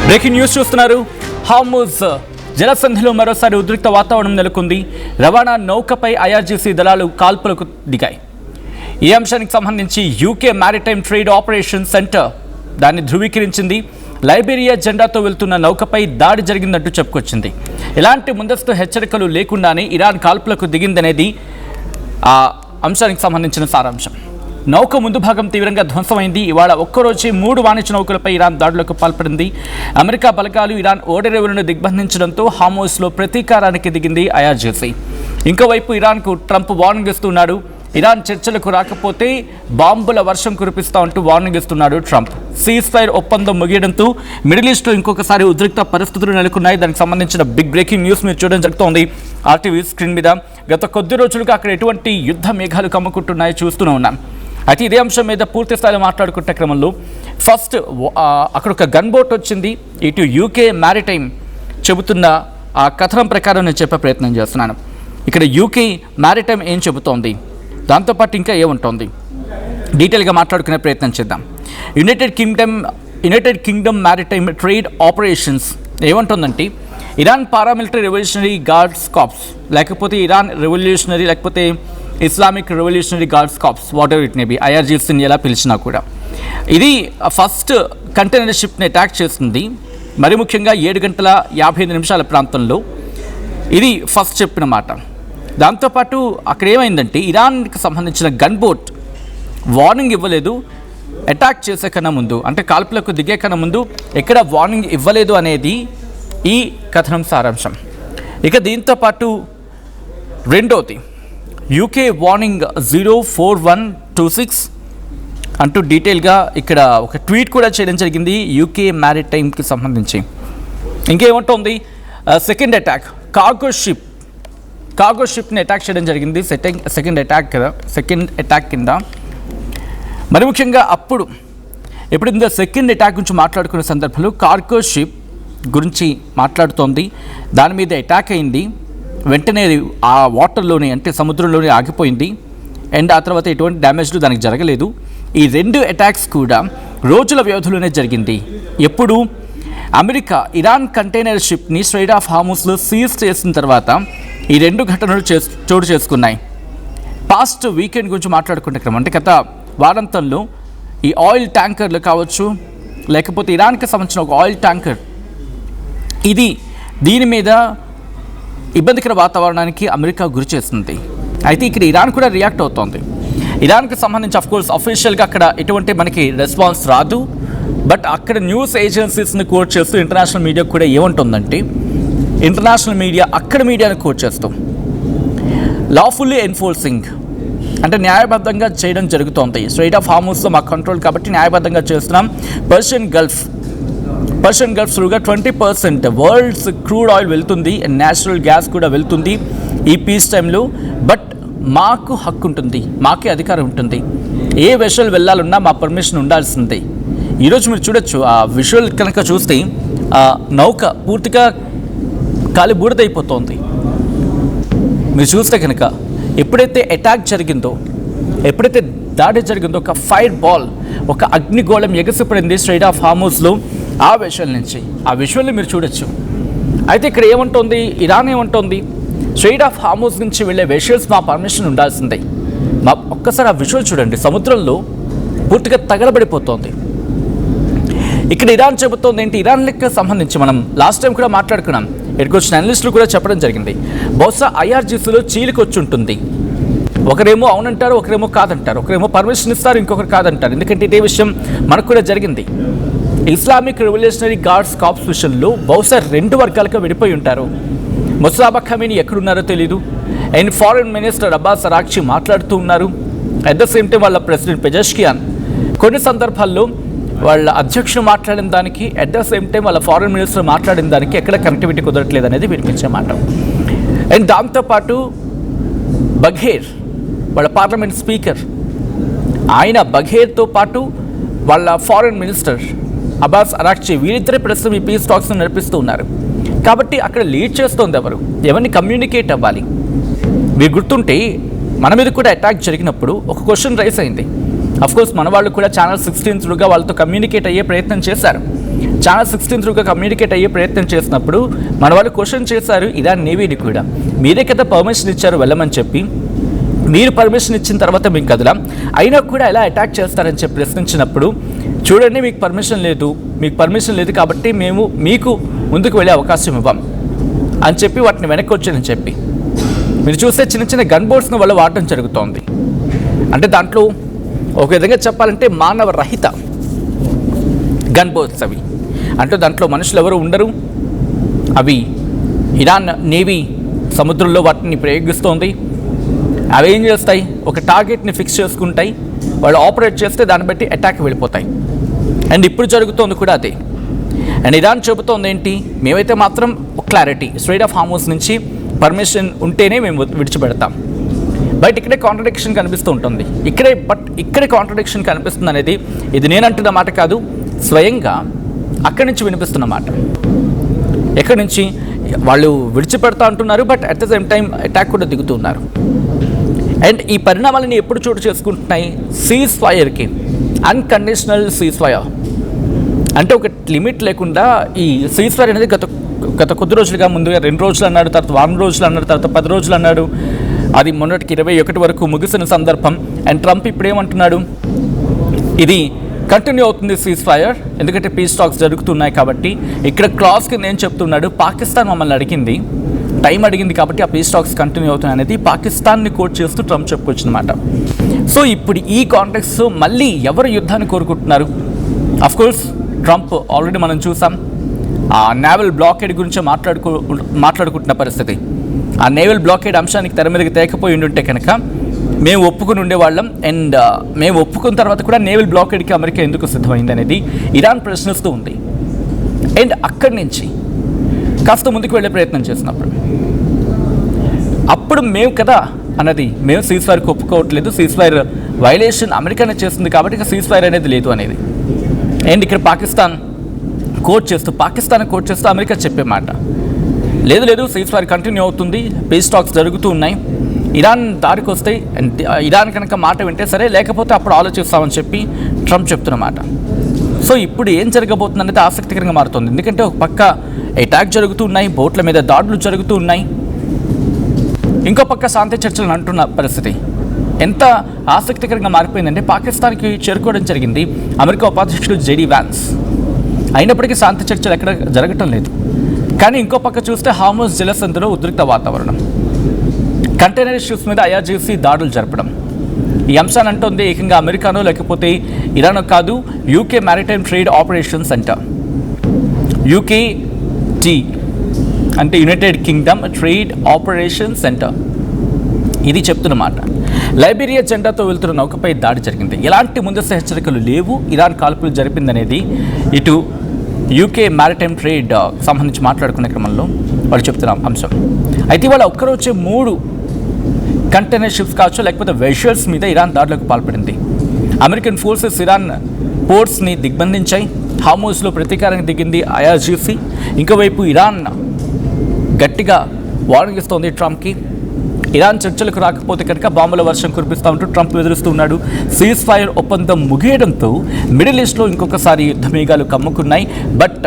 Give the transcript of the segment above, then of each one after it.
Breaking news చూస్తున్నారు. Hormuz జలసంధిలో మరోసారి ఉద్రిక్త వాతావరణం నెలకొంది. రవాణా నౌకపై ఐఆర్జీసీ దళాలు కాల్పులకు దిగాయి. ఈ అంశానికి సంబంధించి UK maritime trade operation centre దాన్ని ధృవీకరించింది. లైబీరియా జెండాతో వెళ్తున్న నౌకపై దాడి జరిగిందంటూ చెప్పుకొచ్చింది. ఎలాంటి ముందస్తు హెచ్చరికలు లేకుండానే ఇరాన్ కాల్పులకు దిగిందనేది ఆ అంశానికి సంబంధించిన సారాంశం. నౌక ముందు భాగం తీవ్రంగా ధ్వంసమైంది. ఇవాళ ఒక్కరోజే 3 వాణిజ్య నౌకలపై ఇరాన్ దాడులకు పాల్పడింది. అమెరికా బలగాలు ఇరాన్ ఓడరేవులను దిగ్బంధించడంతో హార్ముజ్లో ప్రతీకారానికి దిగింది ఐఆర్జీసీ. ఇంకోవైపు ఇరాన్కు ట్రంప్ వార్నింగ్ ఇస్తున్నాడు. ఇరాన్ చర్చలకు రాకపోతే బాంబుల వర్షం కురిపిస్తా అంటూ వార్నింగ్ ఇస్తున్నాడు ట్రంప్. సీజ్ ఫైర్ ఒప్పందం ముగియడంతో మిడిల్ ఈస్ట్లో ఇంకొకసారి ఉద్రిక్త పరిస్థితులు నెలకొన్నాయి. దానికి సంబంధించిన బిగ్ బ్రేకింగ్ న్యూస్ మీరు చూడడం జరుగుతోంది ఆర్టీవీ స్క్రీన్ మీద. గత కొద్ది రోజులుగా అక్కడ ఎటువంటి యుద్ధ మేఘాలు కమ్ముకుంటున్నాయో చూస్తూనే ఉన్నాం. అయితే ఇదే అంశం మీద పూర్తి స్థాయిలో మాట్లాడుకుంటే క్రమంలో ఫస్ట్ అక్కడ ఒక గన్ బోట్ వచ్చింది. ఇటు యూకే మ్యారిటైమ్ చెబుతున్న ఆ కథనం ప్రకారం నేను చెప్పే ప్రయత్నం చేస్తున్నాను. ఇక్కడ యూకే మ్యారిటైమ్ ఏం చెబుతోంది, దాంతోపాటు ఇంకా ఏముంటుంది డీటెయిల్గా మాట్లాడుకునే ప్రయత్నం చేద్దాం. United Kingdom maritime trade operations ఏమంటుందంటే Iran paramilitary revolutionary guards corps లేకపోతే ఇరాన్ రెవల్యూషనరీ లేకపోతే Islamic revolutionary guards corps whatever it may be, ఐఆర్జీసీని ఎలా పిలిచినా కూడా ఇది ఫస్ట్ కంటైనర్ షిప్ని అటాక్ చేస్తుంది. మరి ముఖ్యంగా 7:55 ప్రాంతంలో ఇది ఫస్ట్ చెప్పిన మాట. దాంతోపాటు అక్కడ ఏమైందంటే ఇరాన్కి సంబంధించిన గన్ బోట్ వార్నింగ్ ఇవ్వలేదు. అటాక్ చేసే కన్నా ముందు అంటే కాల్పులకు దిగే కన్నా ముందు ఎక్కడ వార్నింగ్ ఇవ్వలేదు అనేది ఈ కథనం సారాంశం. ఇక దీంతోపాటు రెండోది యూకే వార్నింగ్ 04126 అంటూ డీటెయిల్గా ఇక్కడ ఒక ట్వీట్ కూడా చేయడం జరిగింది యూకే మ్యారిటైమ్కి సంబంధించి. ఇంకేముంటుంది, సెకండ్ అటాక్ కార్గో షిప్ని అటాక్ చేయడం జరిగింది. సెకండ్ అటాక్ కింద మరి ముఖ్యంగా ఎప్పుడు ఇంత సెకండ్ అటాక్ గురించి మాట్లాడుకునే సందర్భంలో కార్గో షిప్ గురించి మాట్లాడుతోంది. దాని మీద అటాక్ అయింది. వెంటనే ఆ వాటర్లోనే అంటే సముద్రంలోనే ఆగిపోయింది. అండ్ ఆ తర్వాత ఎటువంటి డ్యామేజ్లు దానికి జరగలేదు. ఈ 2 అటాక్స్ కూడా రోజుల వ్యవధిలోనే జరిగింది. ఎప్పుడు అమెరికా ఇరాన్ కంటైనర్ షిప్ని స్ట్రైట్ ఆఫ్ హార్ముజ్లో సీజ్ చేసిన తర్వాత ఈ 2 ఘటనలు చోటు చేసుకున్నాయి. పాస్ట్ వీకెండ్ గురించి మాట్లాడుకుంటే క్రమం అంటే గత వారాంతంలో ఈ ఆయిల్ ట్యాంకర్లు కావచ్చు లేకపోతే ఇరాన్కి సంబంధించిన ఒక ఆయిల్ ట్యాంకర్ దీని మీద ఇబ్బందికర వాతావరణానికి అమెరికా గురి చేస్తుంది. అయితే ఇక్కడ ఇరాన్ కూడా రియాక్ట్ అవుతోంది. ఇరాన్కి సంబంధించి అఫ్కోర్స్ అఫీషియల్గా అక్కడ ఎటువంటి మనకి రెస్పాన్స్ రాదు. బట్ అక్కడ న్యూస్ ఏజెన్సీస్ని కోట్ చేస్తూ ఇంటర్నేషనల్ మీడియా కూడా ఏమంటుందంటే ఇంటర్నేషనల్ మీడియా అక్కడ మీడియాని కోట్ చేస్తూ లాఫుల్లీ ఎన్ఫోర్సింగ్ అంటే న్యాయబద్ధంగా చేయడం జరుగుతోంది. స్ట్రైట్ ఆఫ్ హార్ముజ్లో మా కంట్రోల్ కాబట్టి న్యాయబద్ధంగా చేస్తున్నాం. పర్షియన్ గల్ఫ్ త్రూగా 20% వరల్డ్స్ క్రూడ్ ఆయిల్ వెళ్తుంది, నేచురల్ గ్యాస్ కూడా వెళ్తుంది ఈ పీస్ టైంలో. బట్ మాకు హక్కు ఉంటుంది, మాకే అధికారం ఉంటుంది. ఏ వెషల్ వెళ్ళాలన్నా మా పర్మిషన్ ఉండాల్సిందే. ఈరోజు మీరు చూడొచ్చు ఆ విజువల్ కనుక చూస్తే ఆ నౌక పూర్తిగా కాలి బూడిదైపోతోంది. మీరు చూస్తే కనుక ఎప్పుడైతే అటాక్ జరిగిందో ఎప్పుడైతే దాడి జరిగిందో ఒక ఫైర్ బాల్ ఒక అగ్నిగోళం ఎగసిపడింది స్ట్రైట్ ఆఫ్ హార్ముజ్లో. ఆ విజువల్ని మీరు చూడొచ్చు. అయితే ఇక్కడ ఏమంటుంది ఇరాన్ ఏమంటుంది స్ట్రైట్ ఆఫ్ హార్ముజ్ నుంచి వెళ్ళే వెషల్స్ మా పర్మిషన్ ఉండాల్సిందే. ఒక్కసారి ఆ విజువల్ చూడండి, సముద్రంలో పూర్తిగా తగలబడిపోతోంది. ఇక్కడ ఇరాన్ చెబుతోంది ఏంటి, ఇరాన్ లెక్క సంబంధించి మనం లాస్ట్ టైం కూడా మాట్లాడుకున్నాం. ఇక్కడికి వచ్చిన అనలిస్టులు కూడా చెప్పడం జరిగింది బహుశా ఐఆర్జీసీలో చీలికొచ్చి ఉంటుంది. ఒకరేమో అవునంటారు, ఒకరేమో కాదంటారు, ఒకరేమో పర్మిషన్ ఇస్తారు, ఇంకొకరు కాదంటారు. ఎందుకంటే ఇదే విషయం మనకు కూడా జరిగింది. ఇస్లామిక్ రెవల్యూషనరీ గార్డ్స్ కార్ప్స్ విషయంలో బహుశా 2 వర్గాలుగా విడిపోయి ఉంటారు. ముస్తాఫా ఖమీనీ ఎక్కడున్నారో తెలీదు. అండ్ ఫారెన్ మినిస్టర్ అబ్బాస్ అరాక్చి మాట్లాడుతూ ఉన్నారు. అట్ ద సేమ్ టైం వాళ్ళ ప్రెసిడెంట్ పెజెష్కియాన్ కొన్ని సందర్భాల్లో వాళ్ళ అధ్యక్షుడు మాట్లాడిన దానికి అట్ ద సేమ్ టైం వాళ్ళ ఫారెన్ మినిస్టర్ మాట్లాడిన దానికి ఎక్కడ కనెక్టివిటీ కుదరట్లేదు అనేది వినిపించే మాట. అండ్ దాంతోపాటు బఘేర్ వాళ్ళ పార్లమెంట్ స్పీకర్ ఆయన బఘేర్తో పాటు వాళ్ళ ఫారెన్ మినిస్టర్ అబ్బాస్ అరాక్చి వీరిద్దరే ప్రస్తుతం ఈ పీస్ టాక్స్ని నడిపిస్తూ ఉన్నారు. కాబట్టి అక్కడ లీడ్ చేస్తోంది ఎవరిని కమ్యూనికేట్ అవ్వాలి. మీరు గుర్తుంటే మన మీద కూడా అటాక్ జరిగినప్పుడు ఒక క్వశ్చన్ రైస్ అయింది. అఫ్కోర్స్ మన వాళ్ళు కూడా ఛానల్ 16 వాళ్ళతో కమ్యూనికేట్ అయ్యే ప్రయత్నం చేశారు. ఛానల్ 16 త్రూగా కమ్యూనికేట్ అయ్యే ప్రయత్నం చేసినప్పుడు మన వాళ్ళు క్వశ్చన్ చేశారు ఇరాన్ నేవీని కూడా, మీరే కదా పర్మిషన్ ఇచ్చారు వెళ్ళమని చెప్పి, మీరు పర్మిషన్ ఇచ్చిన తర్వాత మేము కదలాం, అయినా కూడా ఎలా అటాక్ చేస్తారని చెప్పి ప్రశ్నించినప్పుడు, చూడండి మీకు పర్మిషన్ లేదు కాబట్టి మేము మీకు ముందుకు వెళ్ళే అవకాశం ఇవ్వం అని చెప్పి వాటిని వెనక్కి వచ్చానని చెప్పి, మీరు చూస్తే చిన్న చిన్న గన్ బోట్స్ని వాళ్ళు వాడటం జరుగుతోంది. అంటే దాంట్లో ఒక విధంగా చెప్పాలంటే మానవ రహిత గన్ బోట్స్ అవి, అంటే దాంట్లో మనుషులు ఎవరు ఉండరు. అవి ఇరాన్ నేవీ సముద్రంలో వాటిని ప్రయోగిస్తోంది. అవి ఏం చేస్తాయి, ఒక టార్గెట్ని ఫిక్స్ చేసుకుంటాయి, వాళ్ళు ఆపరేట్ చేస్తే దాన్ని బట్టి అటాక్ వెళ్ళిపోతాయి. అండ్ ఇప్పుడు జరుగుతోంది కూడా అదే. అండ్ ఇరాన్ చెబుతోంది ఏంటి, మేమైతే మాత్రం క్లారిటీ స్ట్రైట్ ఆఫ్ హార్మోస్ నుంచి పర్మిషన్ ఉంటేనే మేము విడిచిపెడతాం. బట్ ఇక్కడే కాంట్రడిక్షన్ కనిపిస్తూ ఉంటుంది. ఇక్కడే కాంట్రడిక్షన్ కనిపిస్తుంది అనేది ఇది నేనంటున్న మాట కాదు, స్వయంగా అక్కడి నుంచి వినిపిస్తున్న మాట. ఎక్కడి నుంచి వాళ్ళు విడిచిపెడతా అంటున్నారు, but at the same time attack కూడా దిగుతున్నారు. అండ్ ఈ పరిణామాలని ఎప్పుడు చోటు చేసుకుంటున్నాయి, సీజ్ ఫైర్కి, అన్కండిషనల్ సీజ్ ఫైర్ అంటే ఒక లిమిట్ లేకుండా ఈ సీజ్ ఫైర్ అనేది గత కొద్ది రోజులుగా, ముందుగా 2 రోజులు అన్నాడు, తర్వాత 1 రోజులు అన్నాడు, తర్వాత 10 రోజులు అన్నాడు, అది మొన్నటికి 21 వరకు ముగిసిన సందర్భం. అండ్ ట్రంప్ ఇప్పుడు ఏమంటున్నాడు, ఇది కంటిన్యూ అవుతుంది సీజ్ ఫైర్, ఎందుకంటే పీస్ టాక్స్ జరుగుతున్నాయి కాబట్టి. ఇక్కడ క్లాస్కి నేను చెప్తున్నాడు, పాకిస్తాన్ మమ్మల్ని అడిగింది, టైం అడిగింది కాబట్టి ఆ పీస్ టాక్స్ కంటిన్యూ అవుతున్నాయి అనేది పాకిస్తాన్ని కోట్ చేస్తూ ట్రంప్ చెప్పుకొచ్చిందన్నమాట. సో ఇప్పుడు ఈ కాంటెక్స్లో మళ్ళీ ఎవరు యుద్ధాన్ని కోరుకుంటున్నారు? అఫ్కోర్స్ ట్రంప్ ఆల్రెడీ మనం చూసాం, ఆ నేవల్ బ్లాకేడ్ గురించి మాట్లాడుకుంటున్న పరిస్థితి. ఆ నేవల్ బ్లాకేడ్ అంశానికి తెర మీదకి తేకపోయి ఉంటే కనుక మేము ఒప్పుకుని ఉండేవాళ్ళం. అండ్ మేము ఒప్పుకున్న తర్వాత కూడా నేవల్ బ్లాకేడ్కి అమెరికా ఎందుకు సిద్ధమైంది అనేది ఇరాన్ ప్రశ్నిస్తూ ఉంది. అండ్ అక్కడి నుంచి కాస్త ముందుకు వెళ్ళే ప్రయత్నం చేసినప్పుడు అప్పుడు మేము కదా అన్నది, మేము సీజ్ ఫైర్కి ఒప్పుకోవట్లేదు, సీజ్ ఫైర్ వైలేషన్ అమెరికానే చేస్తుంది కాబట్టి ఇక సీజ్ ఫైర్ అనేది లేదు అనేది. అండ్ ఇక్కడ పాకిస్తాన్ కోట్ చేస్తూ అమెరికా చెప్పే మాట, లేదు సీజ్ ఫైర్ కంటిన్యూ అవుతుంది, పీస్ టాక్స్ జరుగుతూ ఉన్నాయి, ఇరాన్ దారికి వస్తే ఇరాన్ కనుక మాట వింటే సరే, లేకపోతే అప్పుడు ఆలోచిస్తామని చెప్పి ట్రంప్ చెప్తున్నమాట. సో ఇప్పుడు ఏం జరగబోతుంది అనేది ఆసక్తికరంగా మారుతుంది. ఎందుకంటే ఒక పక్క అటాక్ జరుగుతూ ఉన్నాయి, బోట్ల మీద దాడులు జరుగుతూ ఉన్నాయి, ఇంకో పక్క శాంతి చర్చలు అంటున్న పరిస్థితి ఎంత ఆసక్తికరంగా మారిపోయిందంటే పాకిస్తాన్కి చేరుకోవడం జరిగింది అమెరికా ఉపాధ్యక్షుడు జేడీ వ్యాన్స్. అయినప్పటికీ శాంతి చర్చలు ఎక్కడ జరగటం లేదు. కానీ ఇంకో పక్క చూస్తే హార్మోస్ జలసంధిలో ఉద్రిక్త వాతావరణం, కంటైనర్ షిప్స్ మీద ఐఆర్జీసీ దాడులు జరపడం. ఈ అంశాన్ని అంటుంది ఏకంగా అమెరికానో లేకపోతే ఇరానో కాదు, UK maritime trade operation centre, UKT అంటే United Kingdom trade operation centre, ఇది చెప్తున్నమాట. లైబీరియా జెండాతో వెళ్తున్న నౌకపై దాడి జరిగింది, ఎలాంటి ముందస్తు హెచ్చరికలు లేవు, ఇరాన్ కాల్పులు జరిపిందనేది ఇటు యూకే మ్యారిటైమ్ ట్రేడ్ సంబంధించి మాట్లాడుకునే క్రమంలో వాళ్ళు చెప్తున్న అంశం. అయితే ఇవాళ ఒక్కరోజే 3 కంటైనర్ షిప్స్ కావచ్చు లేకపోతే వెషల్స్ మీద ఇరాన్ దాడులకు పాల్పడింది. అమెరికన్ ఫోర్సెస్ ఇరాన్ పోర్ట్స్ని దిగ్బంధించాయి, హార్మోస్లో ప్రతీకారానికి దిగింది ఐఆర్జీసీ. ఇంకోవైపు ఇరాన్ గట్టిగా వార్నింగ్ ఇస్తోంది ట్రంప్కి, ఇరాన్ చర్చలకు రాకపోతే కనుక బాంబుల వర్షం కురిపిస్తూ ఉంటూ ట్రంప్ ఎదురుస్తూ ఉన్నాడు. సీజ్ ఫైర్ ఒప్పందం ముగియడంతో మిడిల్ ఈస్ట్లో ఇంకొకసారి యుద్ధ మేఘాలు కమ్ముకున్నాయి. బట్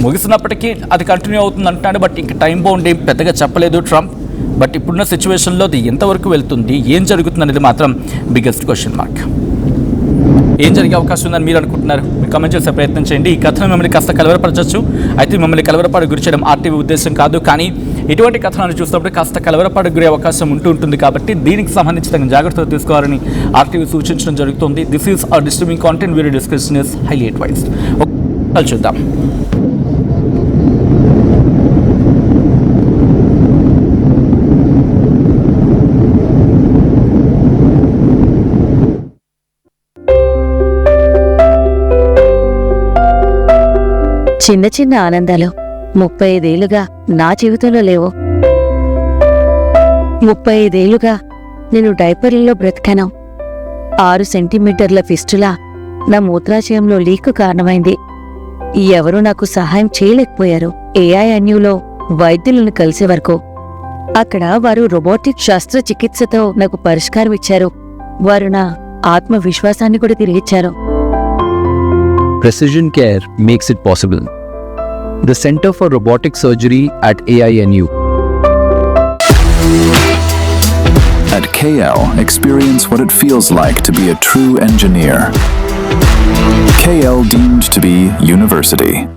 ముగిసినప్పటికీ అది కంటిన్యూ అవుతుంది అంటున్నాడు. బట్ ఇంకా టైం బౌండ్ ఏం పెద్దగా చెప్పలేదు ట్రంప్. బట్ ఇప్పుడున్న సిచ్యువేషన్లో అది ఎంతవరకు వెళ్తుంది, ఏం జరుగుతుంది అనేది మాత్రం బిగ్గెస్ట్ క్వశ్చన్ మార్క్. ఏం జరిగే అవకాశం ఉందని మీరు అనుకుంటున్నారు? మీరు కామెంట్ చేసే ప్రయత్నం చేయండి. ఈ కథనం మిమ్మల్ని కాస్త కలవరపరచచ్చు, అయితే మిమ్మల్ని కలవరపాటు గురి చేయడం ఆర్టీవీ ఉద్దేశం కాదు. కానీ ఇటువంటి కథనాన్ని చూసినప్పుడు కాస్త కలవరపాటు గురే అవకాశం ఉంటుంది కాబట్టి దీనికి సంబంధించి తగిన జాగ్రత్తలు తీసుకోవాలని ఆర్టీవీ సూచించడం జరుగుతుంది. This is our disturbing content, video discussion is highly advised. చూద్దాం. చిన్న చిన్న ఆనందాలు 35 ఏళ్లుగా నా జీవితంలో లేవు. 35 ఏళ్లుగా నేను డైపర్లలో బ్రతికాను. 6 సెంటీమీటర్ల ఫిస్టులా నా మూత్రాశయంలో లీకు కారణమైంది. ఎవరూ నాకు సహాయం చేయలేకపోయారు. ఏఐఎన్యూలో వైద్యులను కలిసే వరకు. అక్కడ వారు రోబోటిక్ శస్త్రచికిత్సతో నాకు పరిష్కారం ఇచ్చారు. వారు నా ఆత్మవిశ్వాసాన్ని కూడా తిరిగిచ్చారు. precision care makes it possible. The Center for Robotic Surgery at AINU. At KL, experience what it feels like to be a true engineer. KL deemed to be university.